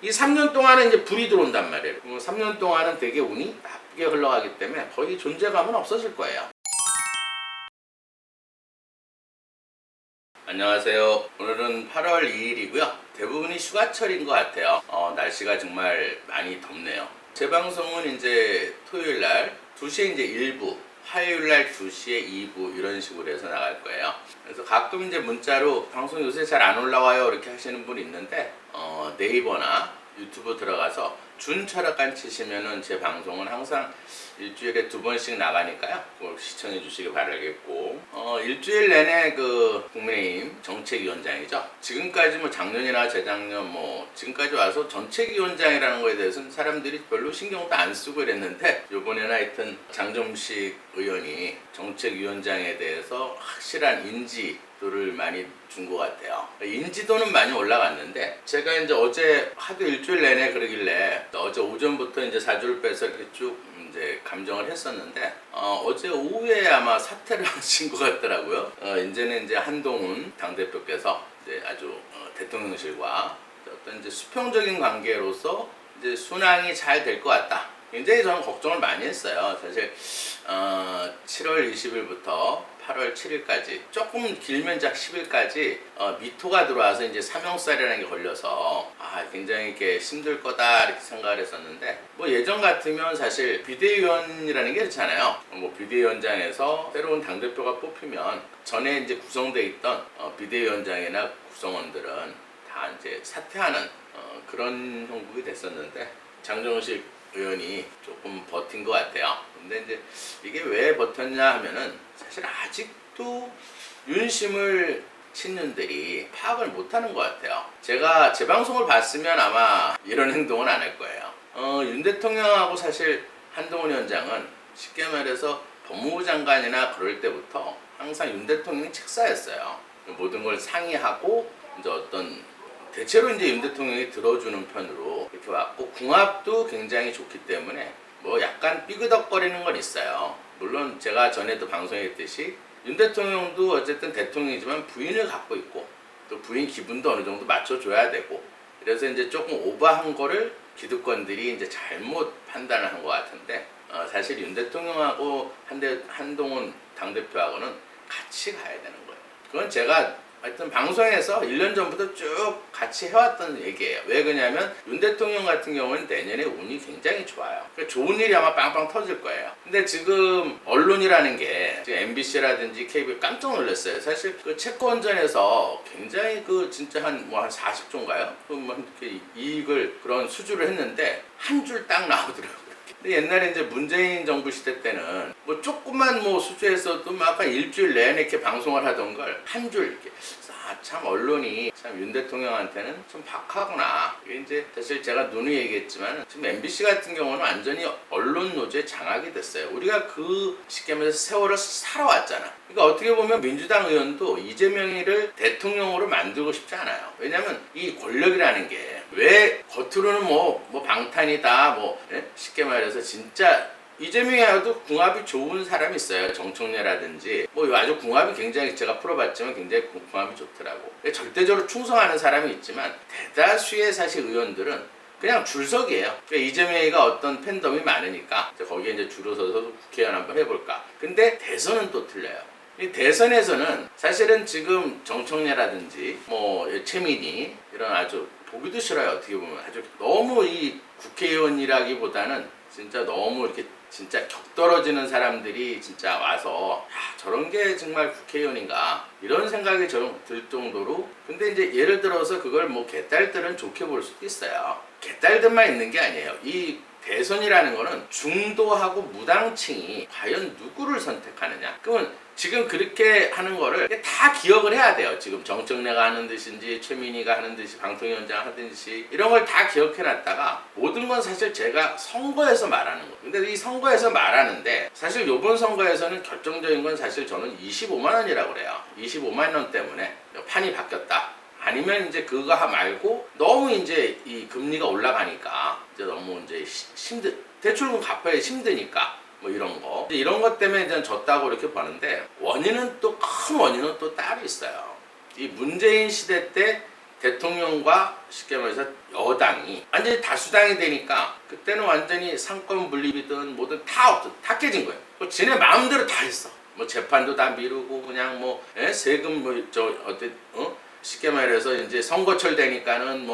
이 3년 동안은 이제 불이 들어온단 말이에요. 3년 동안은 되게 운이 나쁘게 흘러가기 때문에 거의 존재감은 없어질 거예요. 안녕하세요. 오늘은 8월 2일이고요. 대부분이 휴가철인 것 같아요. 날씨가 정말 많이 덥네요. 제 방송은 이제 토요일날 2시에 이제 1부, 화요일날 2시에 2부 이런 식으로 해서 나갈 거예요. 그래서 가끔 이제 문자로 방송 요새 잘 안 올라와요 이렇게 하시는 분이 있는데 네이버나 유튜브 들어가서 준철학관 치시면은 제 방송은 항상 일주일에 2번씩 나가니까요. 그걸 시청해 주시기 바라겠고, 일주일 내내 그 국민의힘 정책위원장이죠. 지금까지 뭐 작년이나 재작년 뭐 지금까지 와서 정책위원장이라는 거에 대해서는 사람들이 별로 신경도 안 쓰고 이랬는데, 요번에는 하여튼 장점식 의원이 정책위원장에 대해서 확실한 인지도를 많이 준 것 같아요. 인지도는 많이 올라갔는데, 제가 이제 어제 하도 일주일 내내 그러길래 어제 오전부터 이제 사주를 빼서 이렇게 쭉 이제 감정을 했었는데, 어제 오후에 아마 사퇴를 하신 것 같더라고요. 이제는 이제 한동훈 당대표께서 이제 아주 대통령실과 어떤 이제 수평적인 관계로서 이제 순항이 잘 될 것 같다. 굉장히 저는 걱정을 많이 했어요. 사실 7월 20일부터 8월 7일까지, 조금 길면 작 10일까지 미토가 들어와서 이제 사명살이라는 게 걸려서 굉장히 이렇게 힘들 거다 이렇게 생각을 했었는데, 뭐 예전 같으면 사실 비대위원이라는 게 그렇잖아요. 뭐 비대위원장에서 새로운 당대표가 뽑히면 전에 이제 구성돼 있던 비대위원장이나 구성원들은 다 이제 사퇴하는 그런 형국이 됐었는데, 장정식 의원이 조금 버틴 것 같아요. 근데 이제 이게 왜 버텼냐 하면은, 사실 아직도 윤심을 친윤들이 파악을 못하는 것 같아요. 제가 제 방송을 봤으면 아마 이런 행동은 안 할 거예요. 윤 대통령하고 사실 한동훈 위원장은 쉽게 말해서 법무부 장관이나 그럴 때부터 항상 윤 대통령이 책사였어요. 모든 걸 상의하고 이제 대체로 이제 윤 대통령이 들어주는 편으로 이렇게 왔고, 궁합도 굉장히 좋기 때문에 뭐 약간 삐그덕거리는 건 있어요. 물론 제가 전에도 방송했듯이 윤 대통령도 어쨌든 대통령이지만 부인을 갖고 있고, 또 부인 기분도 어느 정도 맞춰줘야 되고, 그래서 이제 조금 오버한 거를 기득권들이 이제 잘못 판단을 한 것 같은데, 사실 윤 대통령하고 한동훈 당대표하고는 같이 가야 되는 거예요. 그건 제가 하여튼 방송에서 1년 전부터 쭉 같이 해왔던 얘기예요. 왜 그러냐면 윤 대통령 같은 경우는 내년에 운이 굉장히 좋아요. 그러니까 좋은 일이 아마 빵빵 터질 거예요. 근데 지금 언론이라는 게 지금 MBC라든지 KBS 깜짝 놀랐어요. 사실 그 채권전에서 굉장히 그 진짜 한 40조인가요? 뭐 이렇게 이익을 그런 수주를 했는데 한 줄 딱 나오더라고요. 근데 옛날에 이제 문재인 정부 시대 때는 뭐 조금만 뭐 수주했어도 막 일주일 내내 이렇게 방송을 하던 걸 한 줄 이렇게. 참 언론이 참 윤 대통령한테는 좀 박하구나. 이게 이제 사실 제가 누누이 얘기했지만, 지금 MBC 같은 경우는 완전히 언론 노조에 장악이 됐어요. 우리가 그 쉽게 말해서 세월을 살아왔잖아. 그러니까 어떻게 보면 민주당 의원도 이재명이를 대통령으로 만들고 싶지 않아요. 왜냐면 이 권력이라는 게 왜 겉으로는 뭐 방탄이다 쉽게 말해서 진짜 이재명이라도 궁합이 좋은 사람이 있어요. 정청래라든지 뭐 아주 궁합이 굉장히, 제가 풀어봤지만 굉장히 궁합이 좋더라고. 절대적으로 충성하는 사람이 있지만, 대다수의 사실 의원들은 그냥 줄석이에요. 그러니까 이재명이가 어떤 팬덤이 많으니까 거기에 이제 줄을 서서 국회의원 한번 해볼까. 근데 대선은 또 틀려요. 이 대선에서는 사실은 지금 정청래라든지 뭐 최민희 이런 아주 보기도 싫어요. 어떻게 보면 아주 너무 이 국회의원이라기보다는 진짜 너무 이렇게 진짜 격떨어지는 사람들이 진짜 와서 저런 게 정말 국회의원인가 이런 생각이 좀 들 정도로. 근데 이제 예를 들어서 그걸 뭐 개딸들은 좋게 볼 수도 있어요. 개딸들만 있는 게 아니에요. 이 대선이라는 거는 중도하고 무당층이 과연 누구를 선택하느냐. 그러면 지금 그렇게 하는 거를 다 기억을 해야 돼요. 지금 정청래가 하는 듯인지 최민희가 하는 듯이 방통위원장 하든지 이런 걸 다 기억해놨다가, 모든 건 사실 제가 선거에서 말하는 거예요. 근데 이 선거에서 말하는데, 사실 이번 선거에서는 결정적인 건 사실 저는 25만 원이라고 그래요. 25만 원 때문에 판이 바뀌었다. 아니면 이제 그거 말고 너무 이제 이 금리가 올라가니까 이제 너무 이제 대출금 갚아야 힘드니까 뭐 이런 것 때문에 이제 졌다고 이렇게 보는데, 큰 원인은 또 따로 있어요. 이 문재인 시대 때 대통령과 쉽게 말해서 여당이 완전히 다수당이 되니까 그때는 완전히 상권 분립이든 뭐든 다 없어, 다 깨진 거예요. 지네 마음대로 다 했어. 뭐 재판도 다 미루고 그냥 뭐 세금 쉽게 말해서 이제 선거철 되니까는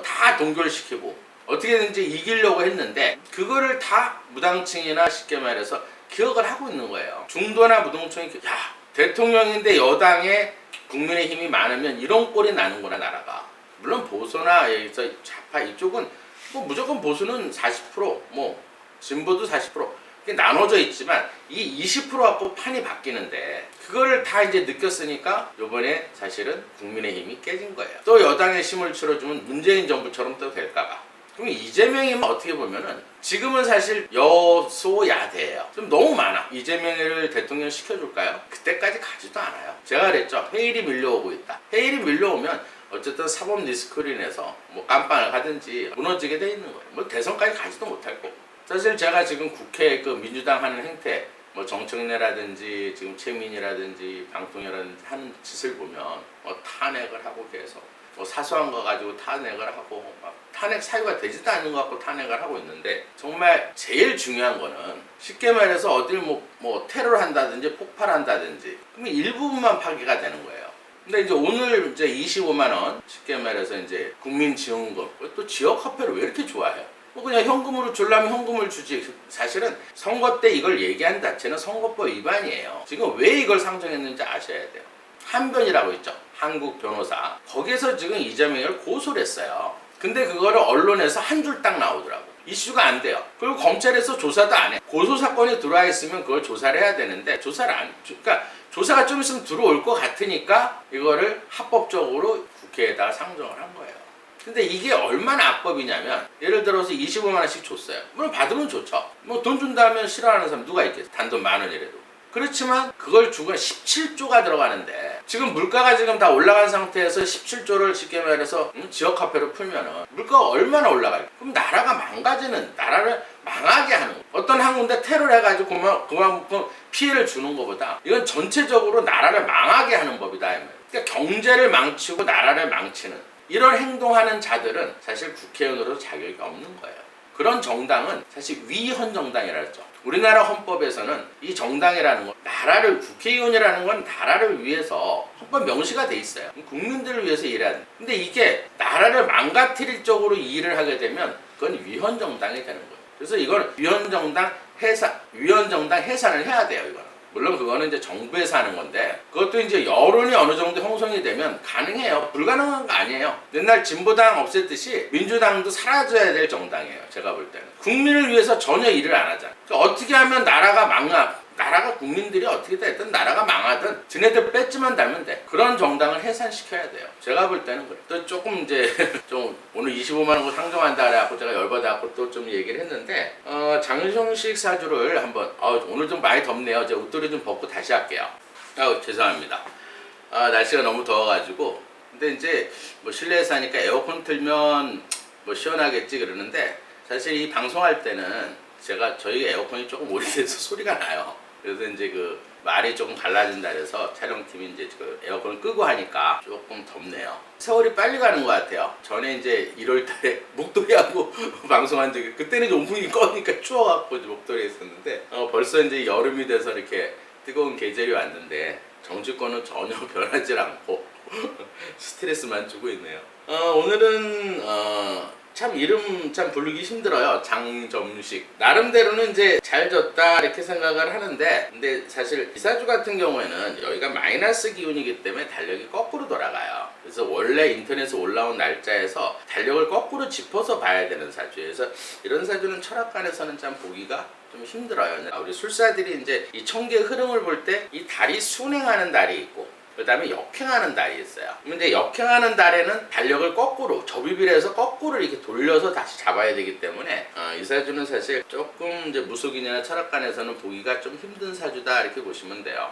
다 동결시키고 어떻게든지 이기려고 했는데 그거를 다 무당층이나 쉽게 말해서 기억을 하고 있는 거예요. 중도나 무당층이 야 대통령인데 여당에 국민의힘이 많으면 이런 꼴이 나는구나 나라가. 물론 보수나 여기서 좌파 이쪽은 뭐 무조건 보수는 40% 뭐 진보도 40% 나눠져 있지만 이 20% 갖고 판이 바뀌는데 그거를 다 이제 느꼈으니까 요번에 사실은 국민의힘이 깨진 거예요. 또 여당의 힘을 실어주면 문재인 정부처럼 또 될까봐. 그럼 이재명이면 어떻게 보면은 지금은 사실 여소야대예요. 좀 너무 많아. 이재명을 대통령 시켜줄까요? 그때까지 가지도 않아요. 제가 그랬죠. 해일이 밀려오고 있다. 해일이 밀려오면 어쨌든 사법 리스크로 인해서 뭐 깜빵을 하든지 무너지게 돼 있는 거예요. 뭐 대선까지 가지도 못할 거고. 사실 제가 지금 국회 그 민주당 하는 행태, 뭐 정청래라든지 지금 최민희라든지 방통위라든지 하는 짓을 보면 뭐 탄핵을 하고 계속 뭐 사소한 거 가지고 탄핵을 하고 막 탄핵 사유가 되지도 않는 거 갖고 탄핵을 하고 있는데 정말 제일 중요한 거는 쉽게 말해서 어딜 뭐 테러를 한다든지 폭발한다든지 그러면 일부분만 파기가 되는 거예요. 근데 이제 오늘 이제 25만 원 쉽게 말해서 이제 국민지원금 또 지역 화폐를 왜 이렇게 좋아해요? 뭐 그냥 현금으로 주려면 현금을 주지. 사실은 선거 때 이걸 얘기한 자체는 선거법 위반이에요. 지금 왜 이걸 상정했는지 아셔야 돼요. 한변이라고 있죠. 한국 변호사. 거기서 지금 이재명을 고소를 했어요. 근데 그거를 언론에서 한 줄 딱 나오더라고. 이슈가 안 돼요. 그리고 검찰에서 조사도 안 해. 고소 사건이 들어와 있으면 그걸 조사를 해야 되는데 조사를 안 해. 그러니까 조사가 좀 있으면 들어올 것 같으니까 이거를 합법적으로 국회에다가 상정을 한 거예요. 근데 이게 얼마나 악법이냐면 예를 들어서 25만 원씩 줬어요. 물론 받으면 좋죠. 뭐 돈 준다면 싫어하는 사람 누가 있겠어. 단돈 10,000원이라도. 그렇지만 그걸 주고 17조가 들어가는데 지금 물가가 지금 다 올라간 상태에서 17조를 쉽게 말해서 지역화폐로 풀면은 물가가 얼마나 올라가요? 그럼 나라가 망가지는, 나라를 망하게 하는 거. 어떤 한 군데 테러를 해가지고 그만큼 피해를 주는 것보다 이건 전체적으로 나라를 망하게 하는 법이다. 그러니까 경제를 망치고 나라를 망치는 이런 행동하는 자들은 사실 국회의원으로 자격이 없는 거예요. 그런 정당은 사실 위헌 정당이라 했죠. 우리나라 헌법에서는 이 정당이라는 건 나라를, 국회의원이라는 건 나라를 위해서 헌법 명시가 돼 있어요. 국민들을 위해서 일해야 돼. 근데 이게 나라를 망가뜨릴 쪽으로 일을 하게 되면 그건 위헌 정당이 되는 거예요. 그래서 이건 위헌 정당 해산을 해야 돼요. 이거는. 물론 그거는 이제 정부에서 하는 건데 그것도 이제 여론이 어느 정도 형성이 되면 가능해요. 불가능한 거 아니에요. 옛날 진보당 없앴듯이 민주당도 사라져야 될 정당이에요. 제가 볼 때는. 국민을 위해서 전혀 일을 안 하잖아. 그러니까 어떻게 하면 나라가 국민들이 어떻게 됐든 나라가 망하든 지네들 뺏지만 달면 돼. 그런 정당을 해산시켜야 돼요. 제가 볼 때는 그래. 또 조금 이제 좀 오늘 25만 원 상정한다 그래갖고 제가 열받아갖고 또 좀 얘기를 했는데 장성식 사주를 한번 오늘 좀 많이 덥네요. 제가 옷도리 좀 벗고 다시 할게요. 죄송합니다. 날씨가 너무 더워가지고 근데 이제 뭐 실내에서 하니까 에어컨 틀면 뭐 시원하겠지 그러는데 사실 이 방송할 때는 저희 에어컨이 조금 오래돼서 소리가 나요. 그래서 이제 그 말이 조금 갈라진다 그래서 촬영팀이 이제 그 에어컨을 끄고 하니까 조금 덥네요. 세월이 빨리 가는 것 같아요. 전에 이제 1월달에 목도리하고 방송한 적이 그때는 오븐이 꺼니까 추워갖고 목도리에 있었는데 벌써 이제 여름이 돼서 이렇게 뜨거운 계절이 왔는데 정치권은 전혀 변하지 않고 스트레스만 주고 있네요. 오늘은 참 이름 참 부르기 힘들어요. 장점식. 나름대로는 이제 잘 졌다 이렇게 생각을 하는데 근데 사실 이 사주 같은 경우에는 여기가 마이너스 기운이기 때문에 달력이 거꾸로 돌아가요. 그래서 원래 인터넷에 올라온 날짜에서 달력을 거꾸로 짚어서 봐야 되는 사주예요. 그래서 이런 사주는 철학관에서는 참 보기가 좀 힘들어요. 우리 술사들이 이제 이 천계 흐름을 볼 때 이 달이 순행하는 달이 있고 그 다음에 역행하는 달이 있어요. 근데 역행하는 달에는 달력을 거꾸로 접입을 해서 거꾸로 이렇게 돌려서 다시 잡아야 되기 때문에 이 사주는 사실 조금 이제 무속인이나 철학관에서는 보기가 좀 힘든 사주다 이렇게 보시면 돼요.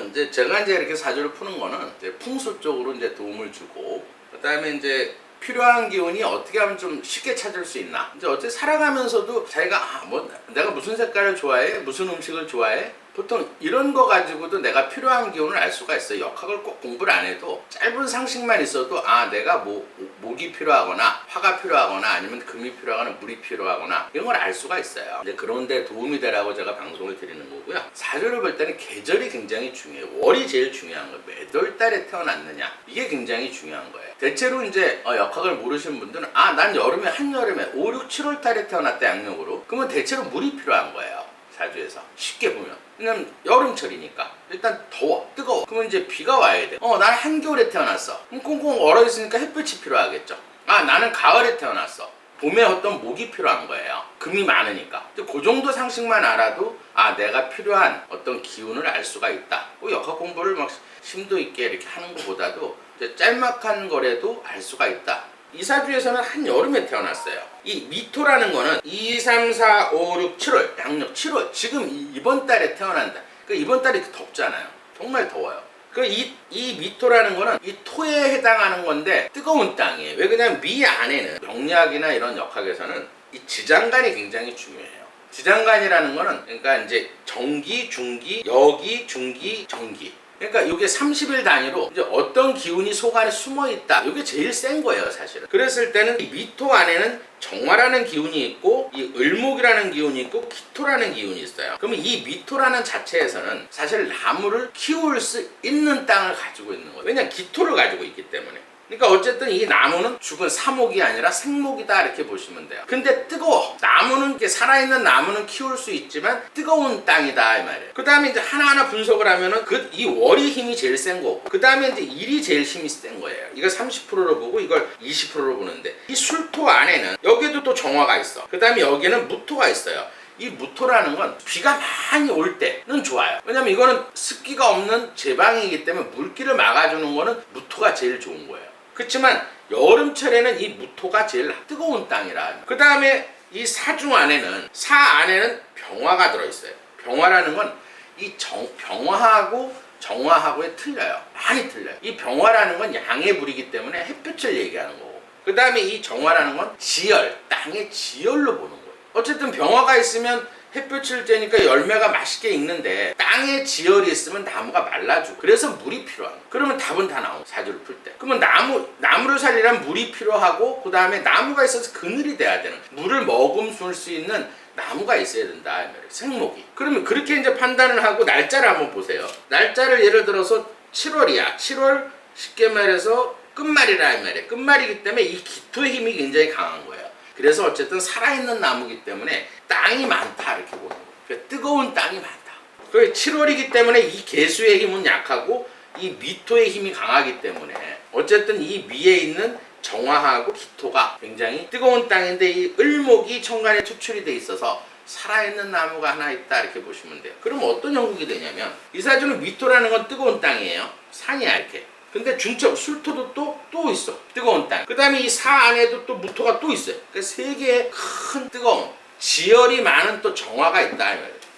이제 제가 이제 이렇게 사주를 푸는 거는 이제 풍수 쪽으로 이제 도움을 주고 그 다음에 이제 필요한 기운이 어떻게 하면 좀 쉽게 찾을 수 있나. 이제 어떻게 살아가면서도 자기가 뭐 내가 무슨 색깔을 좋아해, 무슨 음식을 좋아해, 보통 이런 거 가지고도 내가 필요한 기운을 알 수가 있어요. 역학을 꼭 공부를 안 해도 짧은 상식만 있어도 내가 목이 필요하거나 화가 필요하거나 아니면 금이 필요하거나 물이 필요하거나 이런 걸 알 수가 있어요. 이제 그런데 도움이 되라고 제가 방송을 드리는 거고요. 사주를 볼 때는 계절이 굉장히 중요해요. 월이 제일 중요한 거예요. 몇 월 달에 태어났느냐 이게 굉장히 중요한 거예요. 대체로 이제 역학을 모르시는 분들은 난 여름에 한여름에 5, 6, 7월 달에 태어났다 양력으로 그러면 대체로 물이 필요한 거예요. 사주에서 쉽게 보면 왜냐면 여름철이니까 일단 더워 뜨거워 그러면 이제 비가 와야 돼. 난 한겨울에 태어났어. 그럼 꽁꽁 얼어 있으니까 햇빛이 필요하겠죠. 나는 가을에 태어났어. 봄에 어떤 목이 필요한 거예요. 금이 많으니까. 그 정도 상식만 알아도 내가 필요한 어떤 기운을 알 수가 있다. 역학 공부를 막 심도 있게 이렇게 하는 것보다도 짤막한 거라도 알 수가 있다. 이 사주에서는 한여름에 태어났어요. 이 미토라는 거는 2, 3, 4, 5, 6, 7월 양력 7월 지금 이번 달에 태어난다. 이번 달이 덥잖아요. 정말 더워요. 이 미토라는 거는 이 토에 해당하는 건데 뜨거운 땅이에요. 왜 그러냐면 미 안에는 명리학이나 이런 역학에서는 이 지장간이 굉장히 중요해요. 지장간이라는 거는 그러니까 이제 정기, 중기, 여기, 중기, 정기. 그러니까 이게 30일 단위로 이제 어떤 기운이 속 안에 숨어 있다. 이게 제일 센 거예요, 사실은. 그랬을 때는 이 미토 안에는 정화라는 기운이 있고 이 을목이라는 기운이 있고 기토라는 기운이 있어요. 그러면 이 미토라는 자체에서는 사실 나무를 키울 수 있는 땅을 가지고 있는 거예요. 왜냐면 기토를 가지고 있기 때문에. 그러니까 어쨌든 이 나무는 죽은 사목이 아니라 생목이다 이렇게 보시면 돼요. 근데 뜨거워. 나무는 살아있는 나무는 키울 수 있지만 뜨거운 땅이다 이 말이에요. 그 다음에 이제 하나하나 분석을 하면은 이 월이 힘이 제일 센 거고 그 다음에 이제 일이 제일 힘이 센 거예요. 이걸 30%로 보고 이걸 20%로 보는데 이 술토 안에는 여기에도 또 정화가 있어. 그 다음에 여기는 무토가 있어요. 이 무토라는 건 비가 많이 올 때는 좋아요. 왜냐면 이거는 습기가 없는 제방이기 때문에 물기를 막아주는 거는 무토가 제일 좋은 거예요. 그렇지만 여름철에는 이 무토가 제일 뜨거운 땅이라. 그 다음에 이 사중 안에는 병화가 들어있어요. 병화라는 건 이 병화하고 정화하고에 틀려요. 많이 틀려요. 이 병화라는 건 양의 불이기 때문에 햇빛을 얘기하는 거고 그 다음에 이 정화라는 건 지열, 땅의 지열로 보는 거예요. 어쨌든 병화가 있으면 햇볕을 쬐니까 열매가 맛있게 익는데 땅에 지열이 있으면 나무가 말라지고 그래서 물이 필요한 거예요. 그러면 답은 다 나오고 사주를 풀 때. 그러면 나무를 살리려면 물이 필요하고 그 다음에 나무가 있어서 그늘이 돼야 되는 물을 머금을 수 있는 나무가 있어야 된다. 생목이. 그러면 그렇게 이제 판단을 하고 날짜를 한번 보세요. 날짜를 예를 들어서 7월이야. 7월 쉽게 말해서 끝말이라 이 말이에요. 끝말이기 때문에 이 기토의 힘이 굉장히 강한 거예요. 그래서 어쨌든 살아있는 나무기 때문에 땅이 많다 이렇게 보는 거예요. 그러니까 뜨거운 땅이 많다. 7월이기 때문에 이 개수의 힘은 약하고 이 미토의 힘이 강하기 때문에 어쨌든 이 위에 있는 정화하고 기토가 굉장히 뜨거운 땅인데 이 을목이 천간에 투출이 돼 있어서 살아있는 나무가 하나 있다 이렇게 보시면 돼요. 그럼 어떤 형국이 되냐면 이 사주는 미토라는 건 뜨거운 땅이에요. 산이야 이렇게. 근데 중첩 술토도 또 있어. 뜨거운 땅. 그 다음에 이 사 안에도 또 무토가 또 있어요. 그러니까 세 개의 큰 뜨거운 지열이 많은 또 정화가 있다.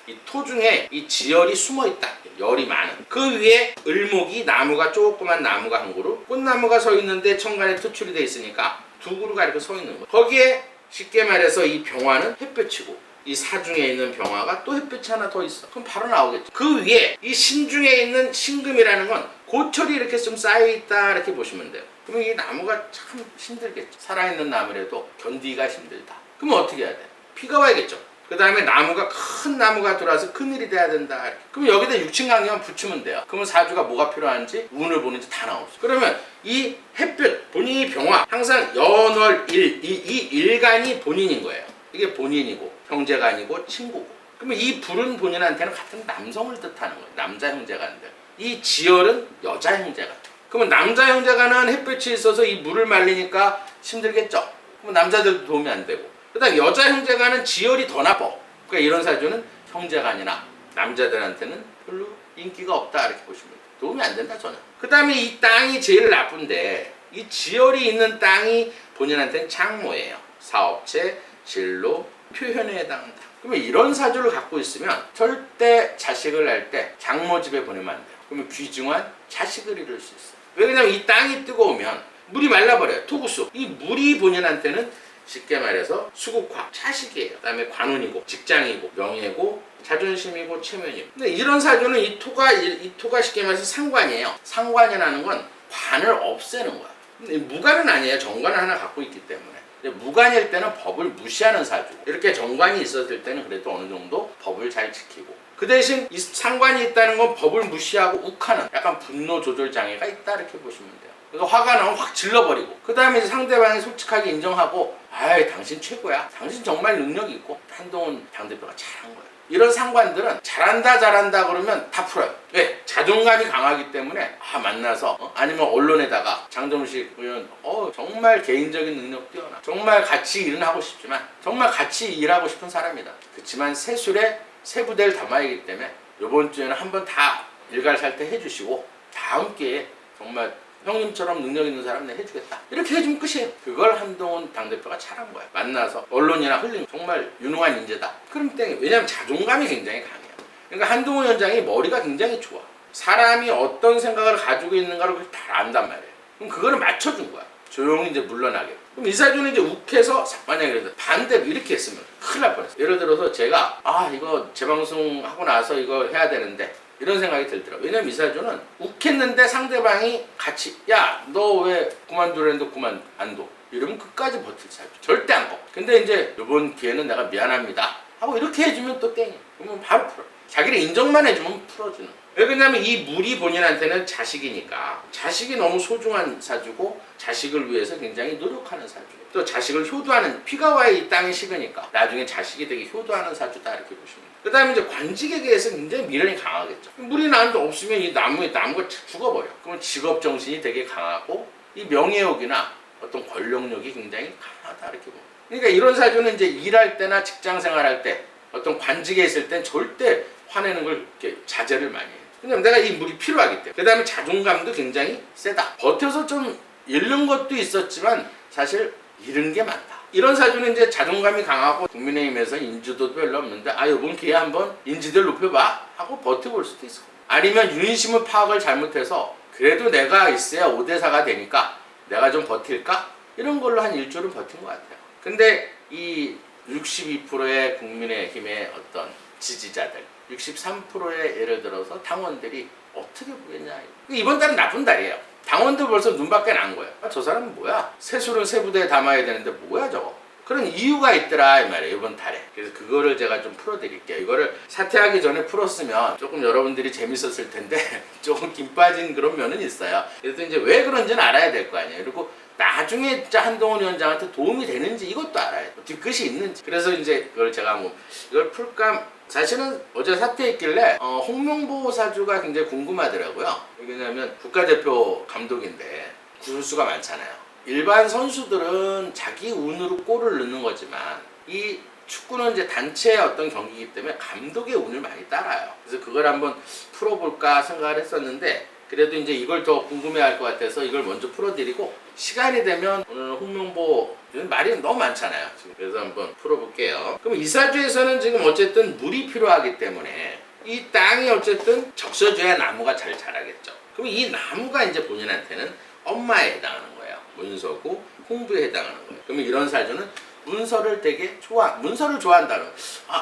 이 토 중에 이 지열이 숨어 있다. 열이 많은. 그 위에 을목이 나무가 조그만 나무가 한 그루 꽃나무가 서 있는데 천간에 투출이 돼 있으니까 두 그루가 이렇게 서 있는 거예요. 거기에 쉽게 말해서 이 병화는 햇볕이고 이 사중에 있는 병화가 또 햇빛이 하나 더 있어. 그럼 바로 나오겠죠. 그 위에 이 신중에 있는 신금이라는 건 고철이 이렇게 좀 쌓여있다 이렇게 보시면 돼요. 그러면 이 나무가 참 힘들겠죠. 살아있는 나무라도 견디기가 힘들다. 그러면 어떻게 해야 돼? 비가 와야겠죠. 그 다음에 나무가 큰 나무가 들어와서 그늘이 돼야 된다. 이렇게. 그럼 여기다 육친강경만 붙이면 돼요. 그러면 사주가 뭐가 필요한지 운을 보는지 다 나오죠. 그러면 이 햇볕 본인이 병화 항상 연월 이 일간이 본인인 거예요. 이게 본인이고 형제간이고 친구고. 그러면 이 불은 본인한테는 같은 남성을 뜻하는 거예요. 남자 형제간들. 이 지열은 여자 형제간. 그러면 남자 형제간은 햇볕이 있어서 이 물을 말리니까 힘들겠죠. 그럼 남자들도 도움이 안 되고. 그 다음 여자 형제간은 지열이 더 나빠. 그러니까 이런 사주는 형제간이나 남자들한테는 별로 인기가 없다 이렇게 보시면 돼요. 도움이 안 된다 전혀. 그 다음에 이 땅이 제일 나쁜데 이 지열이 있는 땅이 본인한테는 장모예요. 사업체, 진로, 표현에 해당한다. 그러면 이런 사주를 갖고 있으면 절대 자식을 낳을 때 장모 집에 보내면 안 돼요. 그러면 귀중한 자식을 잃을 수 있어요. 왜냐면 이 땅이 뜨거우면 물이 말라버려요. 토구수. 이 물이 본인한테는 쉽게 말해서 수국화, 차식이에요. 그다음에 관운이고, 직장이고, 명예고, 자존심이고, 체면이고. 근데 이런 사주는 이 토가 쉽게 말해서 상관이에요. 상관이라는 건 관을 없애는 거야. 근데 무관은 아니에요. 정관을 하나 갖고 있기 때문에. 무관일 때는 법을 무시하는 사주. 이렇게 정관이 있었을 때는 그래도 어느 정도 법을 잘 지키고. 그 대신 이 상관이 있다는 건 법을 무시하고 욱하는 약간 분노 조절 장애가 있다 이렇게 보시면 돼요. 그래서 화가 나면 확 질러버리고 그 다음에 상대방이 솔직하게 인정하고 아이 당신 최고야. 당신 정말 능력 있고 한동훈 당대표가 잘한 거야. 이런 상관들은 잘한다 그러면 다 풀어요. 왜? 자존감이 강하기 때문에 만나서 아니면 언론에다가 장정식 의원 정말 개인적인 능력 뛰어나 정말 같이 일은 하고 싶지만 정말 같이 일하고 싶은 사람이다. 그렇지만 세술에 세 부대를 담아야 하기 때문에 이번 주에는 한번 다 일갈살때 해주시고 다음 기회에 정말 형님처럼 능력 있는 사람 내가 해주겠다. 이렇게 해주면 끝이에요. 그걸 한동훈 당대표가 잘한 거야. 만나서 언론이나 흘리면 정말 유능한 인재다. 그럼 땡이. 왜냐면 자존감이 굉장히 강해요. 그러니까 한동훈 위원장이 머리가 굉장히 좋아. 사람이 어떤 생각을 가지고 있는가를 다 안단 말이에요. 그럼 그거를 맞춰준 거야. 조용히 이제 물러나게. 그럼 이 사주는 이제 욱해서 만약에 그래서 반대로 이렇게 했으면 큰일 날 뻔했어. 예를 들어서 제가 이거 재방송 하고 나서 이거 해야 되는데 이런 생각이 들더라고요. 왜냐면 이 사주는 욱했는데 상대방이 같이 야 너 왜 그만두려는데 그만 안 둬. 이러면 끝까지 버틸 사주. 절대 안 거. 근데 이제 이번 기회는 내가 미안합니다 하고 이렇게 해주면 또 땡이야. 그러면 바로 풀어. 자기를 인정만 해주면 풀어주는. 왜 그러냐면 이 물이 본인한테는 자식이니까 자식이 너무 소중한 사주고 자식을 위해서 굉장히 노력하는 사주. 또 자식을 효도하는 피가 와야 이 땅이 식으니까 나중에 자식이 되게 효도하는 사주다 이렇게 보시면 돼요. 그 다음에 이제 관직에 대해서 굉장히 미련이 강하겠죠. 물이 나는데 없으면 이 나무가 죽어버려. 그러면 직업정신이 되게 강하고 이 명예욕이나 어떤 권력욕이 굉장히 강하다 이렇게 봅니다. 그러니까 이런 사주는 이제 일할 때나 직장 생활할 때 어떤 관직에 있을 땐 절대 화내는 걸 이렇게 자제를 많이 해요. 왜냐면 내가 이 물이 필요하기 때문에. 그 다음에 자존감도 굉장히 세다. 버텨서 좀 잃는 것도 있었지만 사실 잃은 게 많다. 이런 사주는 이제 자존감이 강하고 국민의힘에서 인지도도 별로 없는데 이번 기회에 한번 인지도를 높여봐 하고 버텨볼 수도 있어. 아니면 윤심을 파악을 잘못해서 그래도 내가 있어야 5대4가 되니까 내가 좀 버틸까? 이런 걸로 한 일주일은 버틴 것 같아요. 근데 이 62%의 국민의힘의 어떤 지지자들 63%의 예를 들어서 당원들이 어떻게 보겠냐. 이번 달은 나쁜 달이에요. 당원들 벌써 눈밖에 난 거예요. 저 사람은 뭐야? 세술은 세 부대에 담아야 되는데 뭐야 저거? 그런 이유가 있더라 이 말이에요 이번 달에. 그래서 그거를 제가 좀 풀어드릴게요. 이거를 사퇴하기 전에 풀었으면 조금 여러분들이 재밌었을 텐데 조금 김 빠진 그런 면은 있어요. 그래서 이제 왜 그런지는 알아야 될 거 아니에요. 그리고 나중에 진짜 한동훈 위원장한테 도움이 되는지 이것도 알아야 돼. 뒤끝이 있는지. 그래서 이제 그걸 제가 이걸 풀까. 사실은 어제 사퇴했길래 홍명보 사주가 굉장히 궁금하더라고요. 왜냐면 국가대표 감독인데 구술수가 많잖아요. 일반 선수들은 자기 운으로 골을 넣는 거지만 이 축구는 이제 단체의 어떤 경기이기 때문에 감독의 운을 많이 따라요. 그래서 그걸 한번 풀어볼까 생각을 했었는데 그래도 이제 이걸 더 궁금해할 것 같아서 이걸 먼저 풀어드리고 시간이 되면 오늘 홍명보 말이 너무 많잖아요. 지금. 그래서 한번 풀어볼게요. 그럼 이 사주에서는 지금 어쨌든 물이 필요하기 때문에 이 땅이 어쨌든 적셔줘야 나무가 잘 자라겠죠. 그럼 이 나무가 이제 본인한테는 엄마에 해당하는 거예요. 문서고 홍부에 해당하는 거예요. 그러면 이런 사주는 문서를 되게 문서를 좋아한다는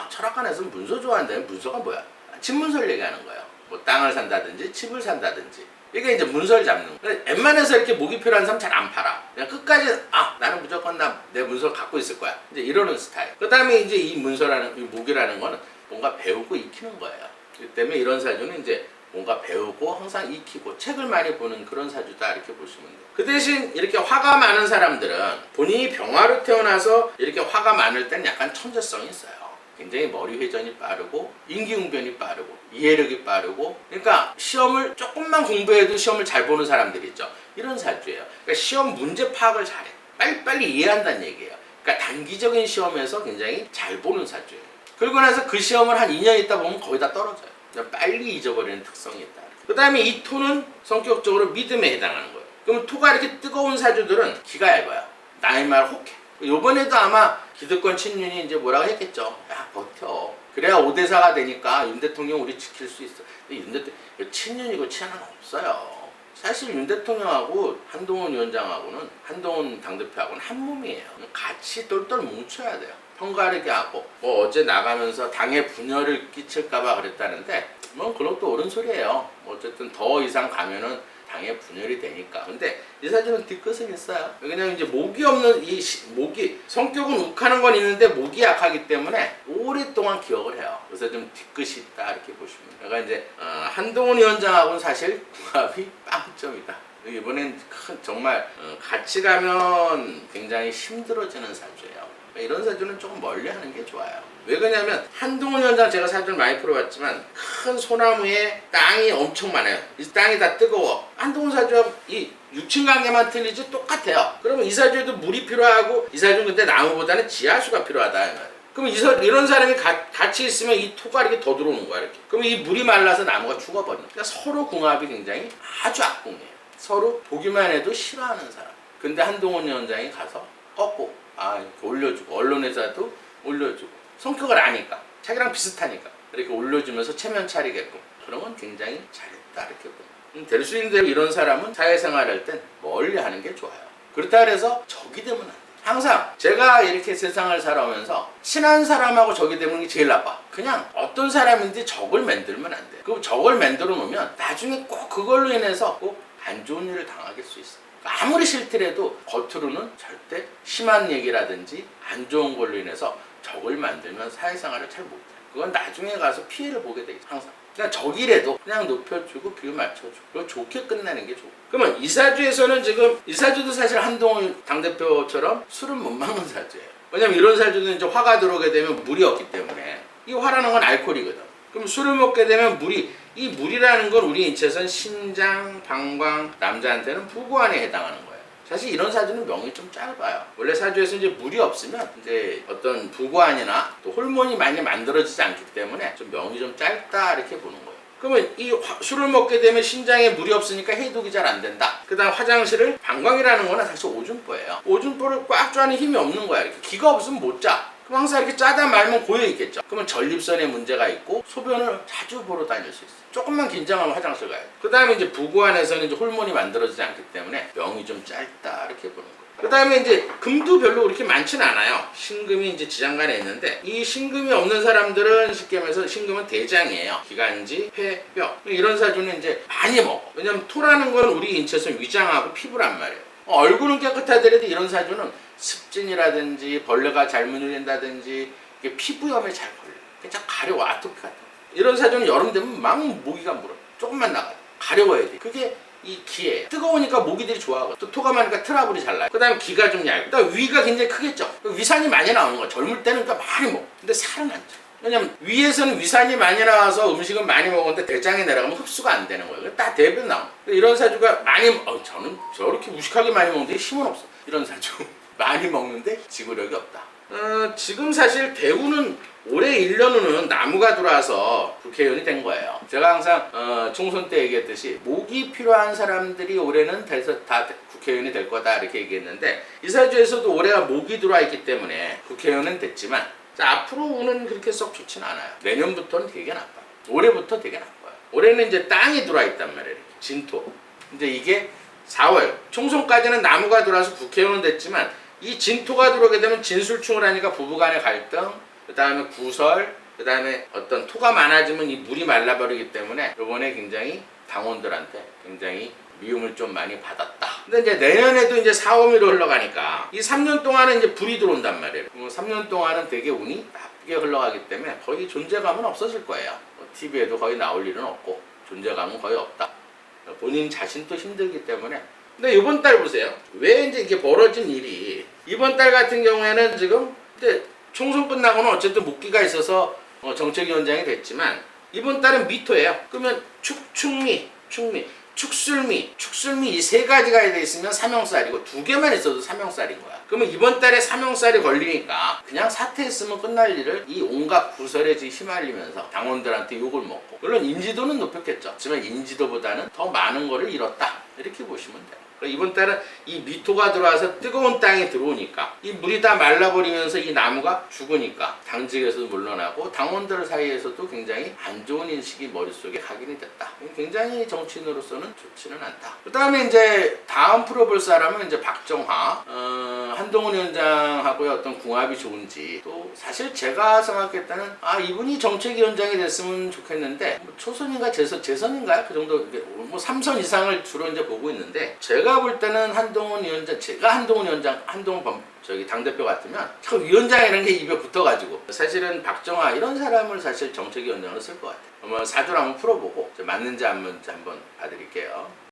철학관에서는 문서 좋아한다면 문서가 뭐야? 집문서를 얘기하는 거예요. 뭐 땅을 산다든지 집을 산다든지 이게 이제 문서를 잡는 거예요. 웬만해서 이렇게 목이 필요한 사람 잘 안 팔아. 그냥 끝까지 나는 무조건 내 문서를 갖고 있을 거야. 이제 이러는 스타일. 그 다음에 이제 이 문서라는 이 목이라는 거는 뭔가 배우고 익히는 거예요. 그렇기 때문에 이런 사주는 이제 뭔가 배우고 항상 익히고 책을 많이 보는 그런 사주다 이렇게 보시면 돼요. 그 대신 이렇게 화가 많은 사람들은 본인이 병화로 태어나서 이렇게 화가 많을 땐 약간 천재성이 있어요. 굉장히 머리 회전이 빠르고 인기응변이 빠르고 이해력이 빠르고 그러니까 시험을 조금만 공부해도 시험을 잘 보는 사람들이 있죠. 이런 사주예요. 그러니까 시험 문제 파악을 잘해. 빨리빨리 이해한다는 얘기예요. 그러니까 단기적인 시험에서 굉장히 잘 보는 사주예요. 그리고 나서 그 시험을 한 2년 있다 보면 거의 다 떨어져요. 빨리 잊어버리는 특성이 있다. 그 다음에 이 토는 성격적으로 믿음에 해당하는 거예요. 그러면 토가 이렇게 뜨거운 사주들은 기가 얇아요. 나의 말 혹해. 요번에도 아마 기득권 친윤이 이제 뭐라고 했겠죠. 야 버텨. 그래야 5대4가 되니까 윤 대통령 우리 지킬 수 있어. 근데 윤 대통령 친윤이고 친하는 없어요. 사실 윤 대통령하고 한동훈 위원장하고는 한동훈 당대표하고는 한 몸이에요. 같이 똘똘 뭉쳐야 돼요. 편가르게 하고 뭐 어제 나가면서 당에 분열을 끼칠까봐 그랬다는데 뭐 그건 또 옳은 소리예요. 뭐 어쨌든 더 이상 가면은 당에 분열이 되니까. 근데 이 사진은 뒤끝은 있어요. 왜냐면 이제 목이 없는 목이 성격은 욱하는 건 있는데 목이 약하기 때문에 오랫동안 기억을 해요. 그래서 좀 뒤끝이 있다 이렇게 보시면. 그러니까 이제 한동훈 위원장하고는 사실 궁합이 빵점이다. 이번엔 정말 같이 가면 굉장히 힘들어지는 사주예요. 이런 사주는 조금 멀리 하는 게 좋아요. 왜 그러냐면 한동훈 위원장 제가 사주를 많이 풀어봤지만 큰 소나무에 땅이 엄청 많아요. 이 땅이 다 뜨거워. 한동훈 사주와 이 육친 관계만 틀리지 똑같아요. 그러면 이 사주에도 물이 필요하고 이 사주는 근데 나무보다는 지하수가 필요하다. 그러면 이런 사람이 같이 있으면 이 토가 이렇게 더 들어오는 거야. 이렇게. 그러면 이 물이 말라서 나무가 죽어버려. 그러니까 서로 궁합이 굉장히 아주 악궁이에요. 서로 보기만 해도 싫어하는 사람. 근데 한동훈 위원장이 가서 꺾고 이렇게 올려주고 언론에서도 올려주고 성격을 아니까 자기랑 비슷하니까 이렇게 올려주면서 체면 차리게끔 그런 건 굉장히 잘했다 이렇게 보면 될 수 있는 대로 이런 사람은 사회생활할 땐 멀리 하는 게 좋아요. 그렇다 그래서 적이 되면 안 돼. 항상 제가 이렇게 세상을 살아오면서 친한 사람하고 적이 되는 게 제일 나빠. 그냥 어떤 사람인지 적을 만들면 안 돼. 그 적을 만들어 놓으면 나중에 꼭 그걸로 인해서 꼭 안 좋은 일을 당하게 수 있어. 아무리 싫더라도 겉으로는 절대 심한 얘기라든지 안 좋은 걸로 인해서 적을 만들면 사회생활을 잘 못해. 그건 나중에 가서 피해를 보게 되겠죠. 항상. 그냥 적이라도 그냥 높여주고 비율 맞춰주고 그리고 좋게 끝내는 게 좋고. 그러면 이 사주에서는 지금 이 사주도 사실 한동훈 당대표처럼 술을 못 먹는 사주예요. 왜냐면 이런 사주는 이제 화가 들어오게 되면 물이 없기 때문에 이 화라는 건 알코올이거든. 그럼 술을 먹게 되면 이 물이라는 건 우리 인체에서는 신장, 방광, 남자한테는 부부안에 해당하는 거예요. 사실 이런 사주는 명이 좀 짧아요. 원래 사주에서 이제 물이 없으면 이제 어떤 부부안이나 또 호르몬이 많이 만들어지지 않기 때문에 좀 명이 좀 짧다 이렇게 보는 거예요. 그러면 이 술을 먹게 되면 신장에 물이 없으니까 해독이 잘 안 된다. 그 다음 화장실을 방광이라는 거는 사실 오줌보예요. 오줌보를 꽉 짜는 힘이 없는 거야. 이렇게 기가 없으면 못 짜. 그럼 항상 이렇게 짜다 말면 고여 있겠죠. 그러면 전립선에 문제가 있고 소변을 자주 보러 다닐 수 있어요. 조금만 긴장하면 화장실 가요. 그 다음에 이제 부부안에서는 이제 호르몬이 만들어지지 않기 때문에 명이 좀 짧다 이렇게 보는 거예요. 그 다음에 이제 금도 별로 그렇게 많지는 않아요. 신금이 이제 지장간에 있는데 이 신금이 없는 사람들은 쉽게 말해서 신금은 대장이에요. 기관지, 폐, 뼈 이런 사주는 이제 많이 먹어. 왜냐면 토라는 건 우리 인체에서 위장하고 피부란 말이에요. 얼굴은 깨끗하더라도 이런 사주는 습진이라든지 벌레가 잘 물린다든지 피부염에 잘 걸려. 그냥 가려워. 아토피 같은 거. 이런 사주는 여름 되면 막 모기가 물어. 조금만 나가요. 가려워야 돼. 그게 이 기예요. 뜨거우니까 모기들이 좋아하고 또 토가 많으니까 트러블이 잘 나요. 그 다음에 기가 좀 얇고 그다음 위가 굉장히 크겠죠. 위산이 많이 나오는 거야. 젊을 때는 그러니까 많이 먹어. 근데 살은 안 쪄. 왜냐면 위에서는 위산이 많이 나와서 음식은 많이 먹었는데 대장에 내려가면 흡수가 안 되는 거예요. 다 대변 나와. 이런 사주가 많이 저는 저렇게 무식하게 많이 먹는데 힘은 없어. 이런 사주 많이 먹는데 지구력이 없다. 지금 사실 대구는 올해 1년 후는 나무가 들어와서 국회의원이 된 거예요. 제가 항상 총선 때 얘기했듯이 목이 필요한 사람들이 올해는 다 국회의원이 될 거다 이렇게 얘기했는데 이 사주에서도 올해가 목이 들어와 있기 때문에 국회의원은 됐지만 앞으로 우는 그렇게 썩 좋진 않아요. 내년부터는 되게 나빠요. 올해부터 되게 나빠요. 올해는 이제 땅이 들어와 있단 말이에요. 진토. 근데 이게 4월 총선까지는 나무가 들어와서 국회의원은 됐지만 이 진토가 들어오게 되면 진술충을 하니까 부부간의 갈등, 그 다음에 구설, 그 다음에 어떤 토가 많아지면 이 물이 말라버리기 때문에 이번에 굉장히 당원들한테 굉장히 미움을 좀 많이 받았다. 근데 이제 내년에도 이제 4월로 흘러가니까 이 3년 동안은 이제 불이 들어온단 말이에요. 3년 동안은 되게 운이 나쁘게 흘러가기 때문에 거의 존재감은 없어질 거예요. TV에도 거의 나올 일은 없고 존재감은 거의 없다. 본인 자신도 힘들기 때문에. 근데 이번 달 보세요. 왜 이제 이게 벌어진 일이 이번 달 같은 경우에는 지금 근데 총선 끝나고는 어쨌든 목기가 있어서 정책위원장이 됐지만 이번 달은 미토예요. 그러면 축미, 축술미 이 세 가지가 돼 있으면 삼형살이고 두 개만 있어도 삼형살인 거야. 그러면 이번 달에 삼형살이 걸리니까 그냥 사퇴했으면 끝날 일을 이 온갖 구설에 휘말리면서 당원들한테 욕을 먹고 물론 인지도는 높였겠죠. 하지만 인지도보다는 더 많은 거를 잃었다 이렇게 보시면 돼요. 이번 달은 이 미토가 들어와서 뜨거운 땅이 들어오니까 이 물이 다 말라버리면서 이 나무가 죽으니까 당직에서도 물러나고 당원들 사이에서도 굉장히 안 좋은 인식이 머릿속에 각인이 됐다. 굉장히 정치인으로서는 좋지는 않다. 그 다음에 이제 다음 풀어볼 사람은 이제 박정화, 한동훈 위원장하고의 어떤 궁합이 좋은지, 또 사실 제가 생각했다는 이분이 정책위원장이 됐으면 좋겠는데 뭐 초선인가 재선인가요? 그 정도 뭐 3선 이상을 주로 이제 보고 있는데, 제가 볼 때는 한동훈 위원장, 한동훈 당대표 같으면 참 위원장이라는 게 입에 붙어가지고 사실은 박정화 이런 사람을 사실 정책위원장으로 쓸 것 같아요. 한번 사주를 한번 풀어보고 맞는지 안 맞는지 한번 봐드릴게요.